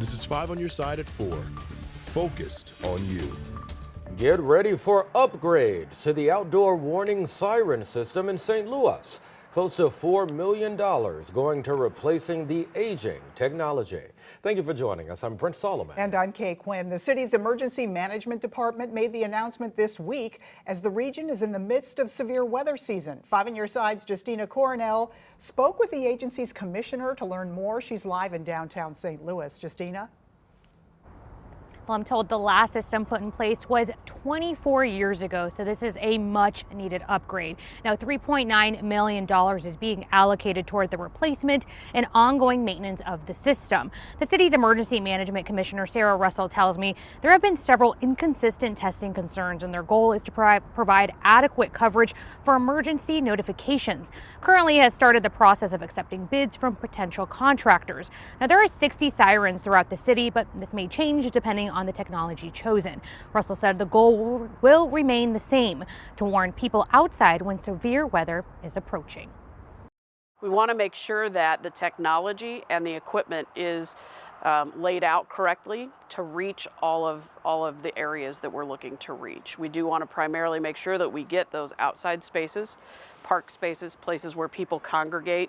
This is 5 on your side at 4. Focused on you. Get ready for upgrades to the outdoor warning siren system in St. Louis. Close to $4 million going to replacing the aging technology. Thank you for joining us. I'm Brent Solomon. And I'm Kay Quinn. The city's emergency management department made the announcement this week as the region is in the midst of severe weather season. 5 on your side's Justina Coronel spoke with the agency's commissioner to learn more. She's live in downtown St. Louis. Justina? Well, I'm told the last system put in place was 24 years ago, so this is a much needed upgrade. Now, $3.9 million is being allocated toward the replacement and ongoing maintenance of the system. The city's emergency management commissioner, Sarah Russell, tells me there have been several inconsistent testing concerns, and their goal is to provide adequate coverage for emergency notifications. Currently has started the process of accepting bids from potential contractors. Now, there are 60 sirens throughout the city, but this may change depending on the technology chosen. Russell said the goal will remain the same, to warn people outside when severe weather is approaching. We want to make sure that the technology and the equipment is laid out correctly to reach all of the areas that we're looking to reach. We do want to primarily make sure that we get those outside spaces, park spaces, places where people congregate.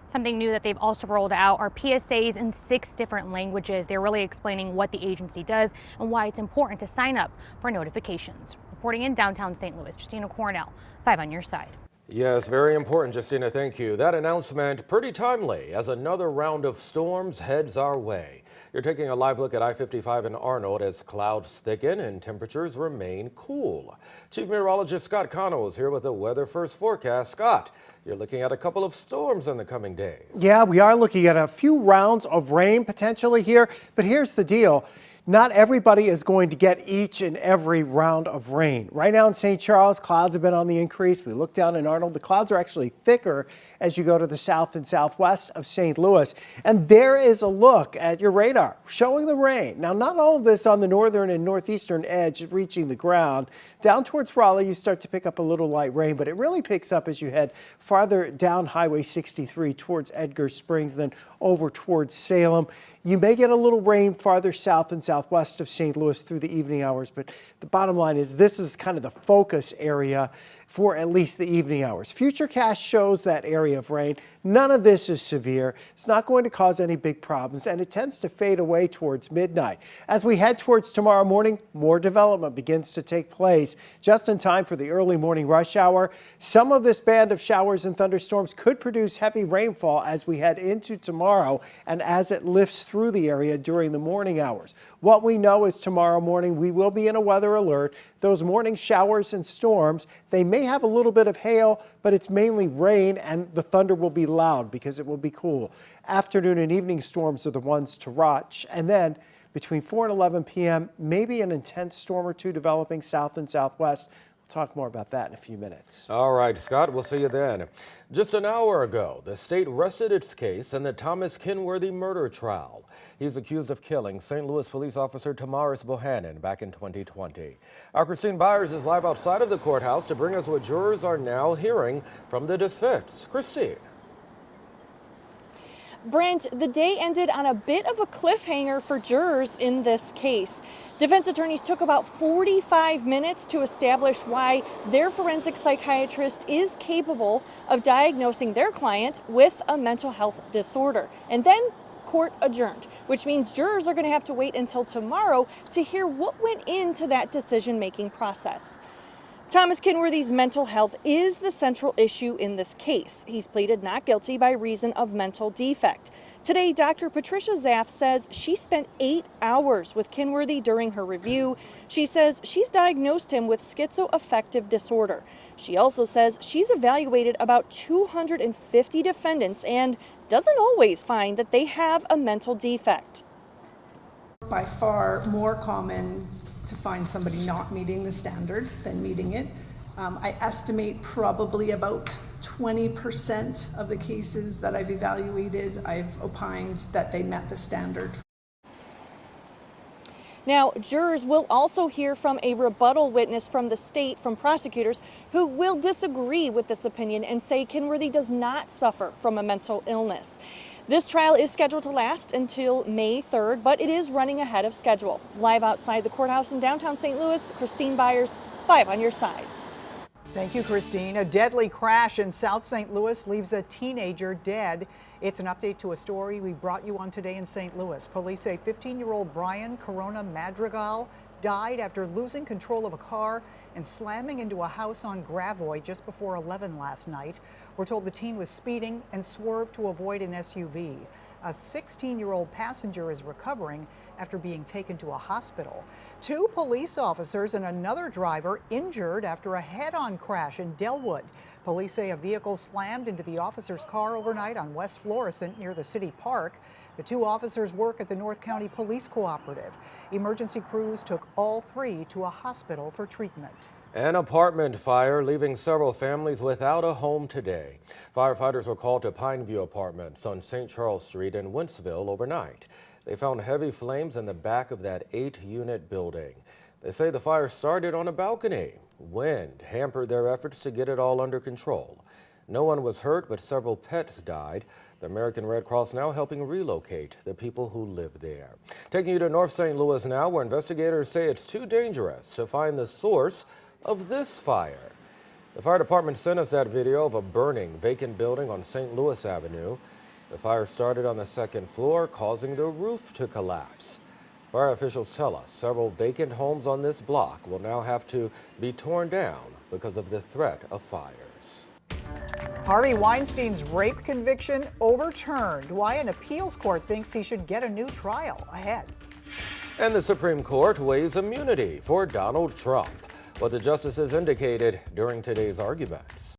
Something new that they've also rolled out are PSAs in 6 different languages. They're really explaining what the agency does and why it's important to sign up for notifications. Reporting in downtown St. Louis, Justina Coronel, 5 on your side. Yes, very important, Justina. Thank you. That announcement pretty timely as another round of storms heads our way. You're taking a live look at I-55 in Arnold as clouds thicken and temperatures remain cool. Chief Meteorologist Scott Connell is here with the Weather First forecast. Scott, you're looking at a couple of storms in the coming days. Yeah, we are looking at a few rounds of rain potentially here, but here's the deal. Not everybody is going to get each and every round of rain. Right now in St. Charles, clouds have been on the increase. We look down in Arnold, the clouds are actually thicker as you go to the south and southwest of St. Louis. And there is a look at your radar showing the rain. Now, not all of this on the northern and northeastern edge reaching the ground. Down towards Raleigh, you start to pick up a little light rain, but it really picks up as you head farther down Highway 63 towards Edgar Springs, then over towards Salem. You may get a little rain farther south and southwest of St. Louis through the evening hours, but the bottom line is this is kind of the focus area for at least the evening hours. Futurecast shows that area of rain. None of this is severe. It's not going to cause any big problems, and it tends to fade away towards midnight. As we head towards tomorrow morning, more development begins to take place just in time for the early morning rush hour. Some of this band of showers and thunderstorms could produce heavy rainfall as we head into tomorrow and as it lifts through the area during the morning hours. What we know is tomorrow morning we will be in a weather alert. Those morning showers and storms, they may have a little bit of hail, but it's mainly rain, and the thunder will be loud because it will be cool. Afternoon and evening storms are the ones to watch. And then between 4 and 11 p.m., maybe an intense storm or two developing south and southwest. We'll talk more about that in a few minutes. All right, Scott, we'll see you then. Just an hour ago, the state rested its case in the Thomas Kenworthy murder trial. He's accused of killing St. Louis police officer Tamaris Bohannon back in 2020. Our Christine Byers is live outside of the courthouse to bring us what jurors are now hearing from the defense. Christine. Brent, the day ended on a bit of a cliffhanger for jurors in this case. Defense attorneys took about 45 minutes to establish why their forensic psychiatrist is capable of diagnosing their client with a mental health disorder. And then court adjourned, which means jurors are going to have to wait until tomorrow to hear what went into that decision-making process. Thomas Kenworthy's mental health is the central issue in this case. He's pleaded not guilty by reason of mental defect. Today, Dr. Patricia Zaff says she spent 8 hours with Kenworthy during her review. She says she's diagnosed him with schizoaffective disorder. She also says she's evaluated about 250 defendants and doesn't always find that they have a mental defect. By far more common to find somebody not meeting the standard than meeting it. I estimate probably about 20% of the cases that I've evaluated, I've opined that they met the standard. Now, jurors will also hear from a rebuttal witness from the state, from prosecutors, who will disagree with this opinion and say Kenworthy does not suffer from a mental illness. This trial is scheduled to last until May 3rd, but it is running ahead of schedule. Live outside the courthouse in downtown St. Louis, Christine Byers, 5 on your side. Thank you, Christine. A deadly crash in South St. Louis leaves a teenager dead. It's an update to a story we brought you on today in St. Louis. Police say 15-year-old Brian Corona Madrigal died after losing control of a car and slamming into a house on Gravois just before 11 last night. We're told the teen was speeding and swerved to avoid an SUV. A 16-year-old passenger is recovering after being taken to a hospital. 2 police officers and another driver injured after a head-on crash in Delwood. Police say a vehicle slammed into the officer's car overnight on West Florissant near the city park. The 2 officers work at the North County Police Cooperative. Emergency crews took all 3 to a hospital for treatment. An apartment fire leaving several families without a home today. Firefighters were called to Pineview Apartments on St. Charles Street in Wentzville overnight. They found heavy flames in the back of that 8-unit building. They say the fire started on a balcony. Wind hampered their efforts to get it all under control. No one was hurt, but several pets died. The American Red Cross now helping relocate the people who live there. Taking you to North St. Louis now, where investigators say it's too dangerous to find the source of this fire. The fire department sent us that video of a burning vacant building on St. Louis Avenue. The fire started on the 2nd floor, causing the roof to collapse. Fire officials tell us several vacant homes on this block will now have to be torn down because of the threat of fires. Harvey Weinstein's rape conviction overturned. Why an appeals court thinks he should get a new trial. Ahead. And the Supreme Court weighs immunity for Donald Trump. What the justices indicated during today's argument.